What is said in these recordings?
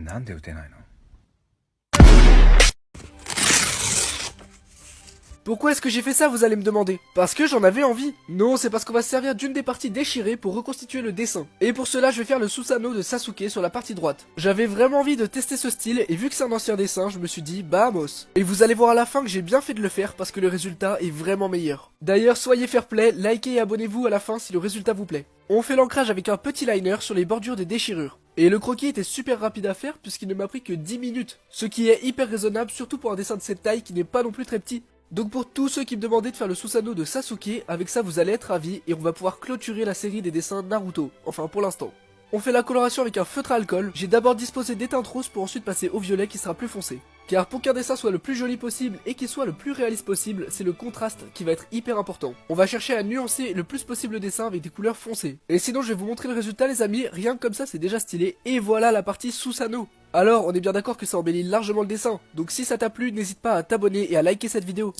なんで打てないの？ Pourquoi est-ce que j'ai fait ça, vous allez me demander? Parce que j'en avais envie. Non, c'est parce qu'on va se servir d'une des parties déchirées pour reconstituer le dessin. Et pour cela, je vais faire le Susanoo de Sasuke sur la partie droite. J'avais vraiment envie de tester ce style, et vu que c'est un ancien dessin, je me suis dit, vamos. Et vous allez voir à la fin que j'ai bien fait de le faire, parce que le résultat est vraiment meilleur. D'ailleurs, soyez fair play, likez et abonnez-vous à la fin si le résultat vous plaît. On fait l'ancrage avec un petit liner sur les bordures des déchirures. Et le croquis était super rapide à faire puisqu'il ne m'a pris que 10 minutes. Ce qui est hyper raisonnable, surtout pour un dessin de cette taille qui n'est pas non plus très petit. Donc pour tous ceux qui me demandaient de faire le Susanoo de Sasuke, avec ça vous allez être ravis et on va pouvoir clôturer la série des dessins Naruto, enfin pour l'instant. On fait la coloration avec un feutre à alcool, j'ai d'abord disposé des teintes roses pour ensuite passer au violet qui sera plus foncé. Car pour qu'un dessin soit le plus joli possible et qu'il soit le plus réaliste possible, c'est le contraste qui va être hyper important. On va chercher à nuancer le plus possible le dessin avec des couleurs foncées. Et sinon je vais vous montrer le résultat les amis, rien que comme ça c'est déjà stylé, et voilà la partie Susanoo. Alors on est bien d'accord que ça embellit largement le dessin, donc si ça t'a plu n'hésite pas à t'abonner et à liker cette vidéo.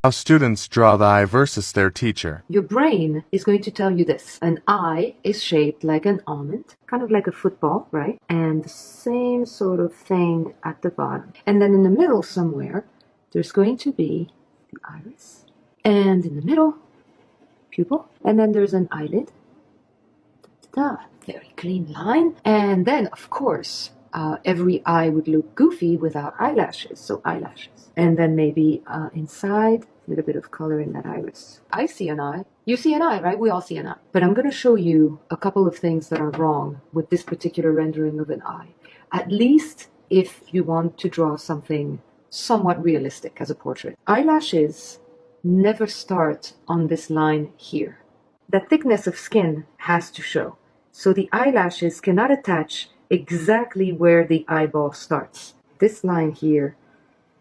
How students draw the eye versus their teacher. Your brain is going to tell you this. An eye is shaped like an almond, kind of like a football, right? And the same sort of thing at the bottom. And then in the middle somewhere, there's going to be the iris. And in the middle, pupil. And then there's an eyelid. Da-da-da. Very clean line. And then, of course, every eye would look goofy without eyelashes, so eyelashes. And then maybe inside, a little bit of color in that iris. I see an eye. You see an eye, right? We all see an eye. But I'm going to show you a couple of things that are wrong with this particular rendering of an eye. At least if you want to draw something somewhat realistic as a portrait. Eyelashes never start on this line here. The thickness of skin has to show. So the eyelashes cannot attach exactly where the eyeball starts. This line here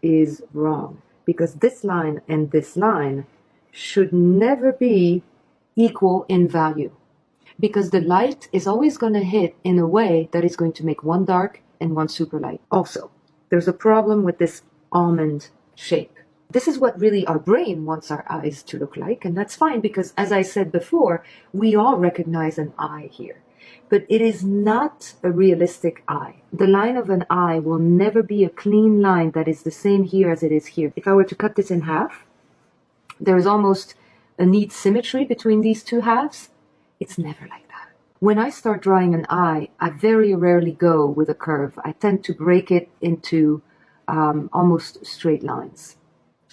is wrong because this line and this line should never be equal in value because the light is always going to hit in a way that is going to make one dark and one super light. Also, there's a problem with this almond shape. This is what really our brain wants our eyes to look like, and that's fine because, as I said before, we all recognize an eye here. But it is not a realistic eye. The line of an eye will never be a clean line that is the same here as it is here. If I were to cut this in half, there is almost a neat symmetry between these two halves. It's never like that. When I start drawing an eye, I very rarely go with a curve. I tend to break it into almost straight lines.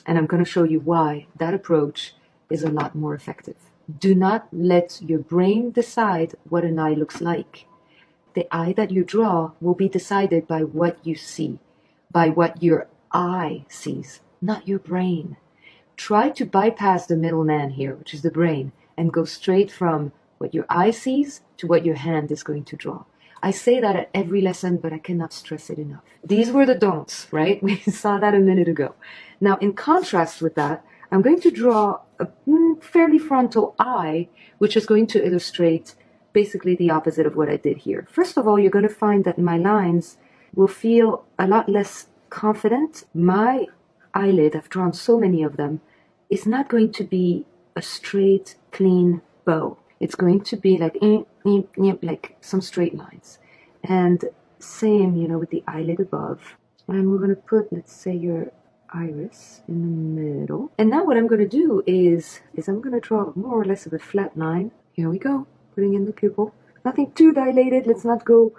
And I'm going to show you why that approach is a lot more effective. Do not let your brain decide what an eye looks like. The eye that you draw will be decided by what you see, by what your eye sees, not your brain. Try to bypass the middleman here, which is the brain, and go straight from what your eye sees to what your hand is going to draw. I say that at every lesson, but I cannot stress it enough. These were the don'ts, right? We saw that a minute ago. Now, in contrast with that, I'm going to draw a fairly frontal eye, which is going to illustrate basically the opposite of what I did here. First of all, you're going to find that my lines will feel a lot less confident. My eyelid, I've drawn so many of them, is not going to be a straight, clean bow. It's going to be like some straight lines. And same, with the eyelid above. And we're going to put, let's say, your iris in the middle. And now what I'm going to do is I'm going to draw more or less of a flat line. Here we go, putting in the pupil. Nothing too dilated. Let's not go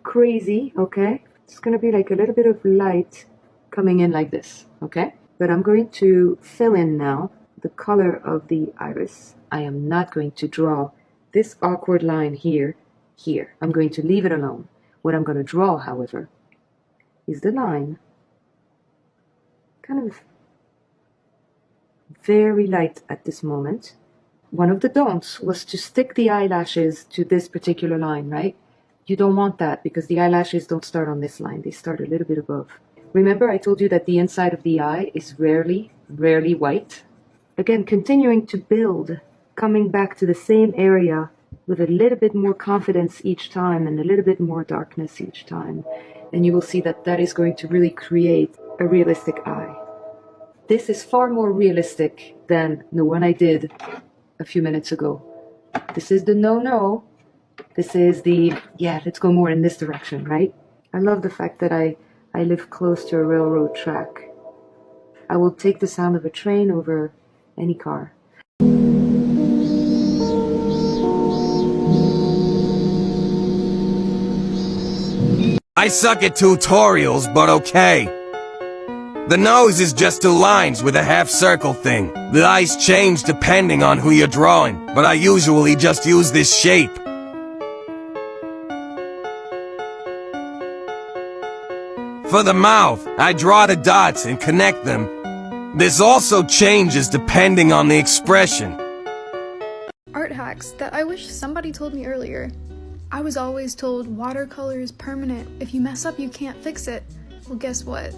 crazy, okay? It's going to be like a little bit of light coming in like this, okay? But I'm going to fill in now the color of the iris. I am not going to draw this awkward line here. I'm going to leave it alone. What I'm going to draw, however, is the line, kind of very light at this moment. One of the don'ts was to stick the eyelashes to this particular line, right? You don't want that because the eyelashes don't start on this line. They start a little bit above. Remember, I told you that the inside of the eye is rarely white. Again, continuing to build, coming back to the same area with a little bit more confidence each time and a little bit more darkness each time. And you will see that that is going to really create a realistic eye. This is far more realistic than the one I did a few minutes ago. This is the no. This is the, yeah, let's go more in this direction, right? I love the fact that I live close to a railroad track. I will take the sound of a train over any car. I suck at tutorials, but okay. The nose is just two lines with a half circle thing. The eyes change depending on who you're drawing, but I usually just use this shape. For the mouth, I draw the dots and connect them. This also changes depending on the expression. Art hacks that I wish somebody told me earlier. I was always told watercolor is permanent. If you mess up, you can't fix it. Well, guess what?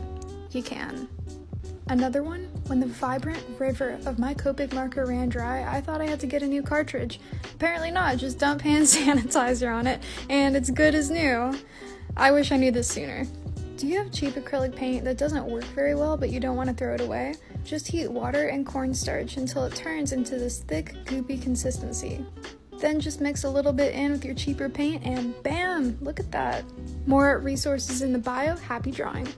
You can. Another one, when the vibrant river of my Copic marker ran dry, I thought I had to get a new cartridge. Apparently not, just dump hand sanitizer on it, and it's good as new. I wish I knew this sooner. Do you have cheap acrylic paint that doesn't work very well but you don't want to throw it away? Just heat water and cornstarch until it turns into this thick, goopy consistency. Then just mix a little bit in with your cheaper paint and bam! Look at that. More resources in the bio. Happy drawing.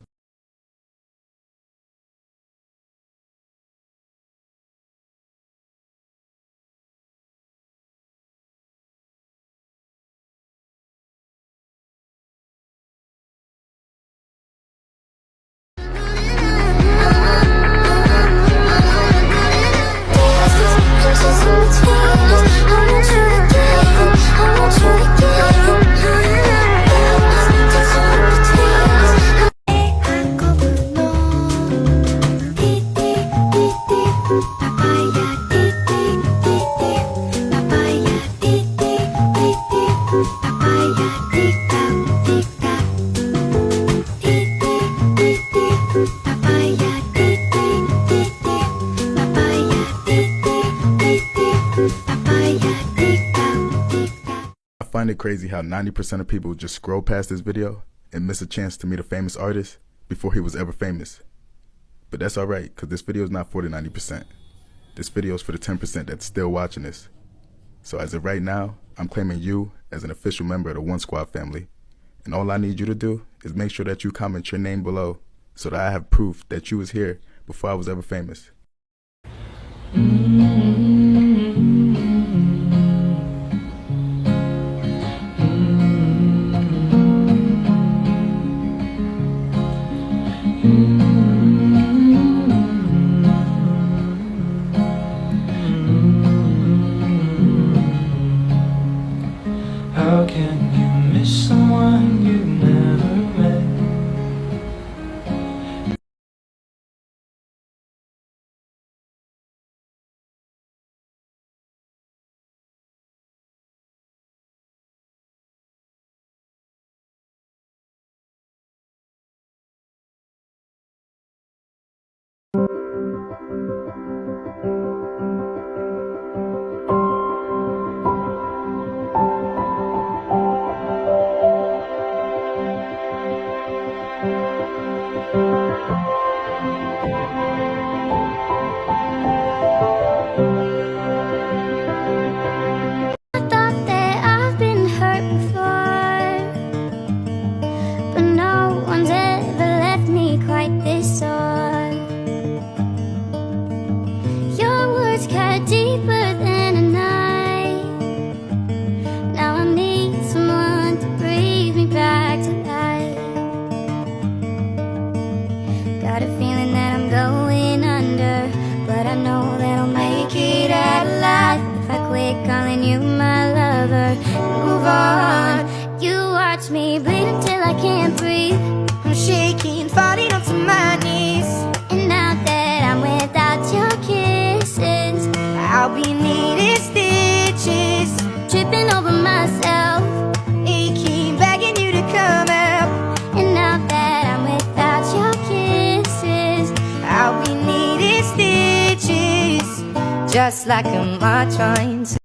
I find it crazy how 90% of people just scroll past this video and miss a chance to meet a famous artist before he was ever famous. But that's alright, because this video is not for the 90%. This video is for the 10% that's still watching this. So as of right now, I'm claiming you as an official member of the One Squad family. And all I need you to do is make sure that you comment your name below so that I have proof that you was here before I was ever famous. How can you miss someone you never met? Deeper than a night. Now I need me bleeding till I can't breathe. I'm shaking, falling onto my knees. And now that I'm without your kisses, I'll be needing stitches, tripping over myself, aching, begging you to come out. And now that I'm without your kisses, I'll be needing stitches, just like I'm not trying to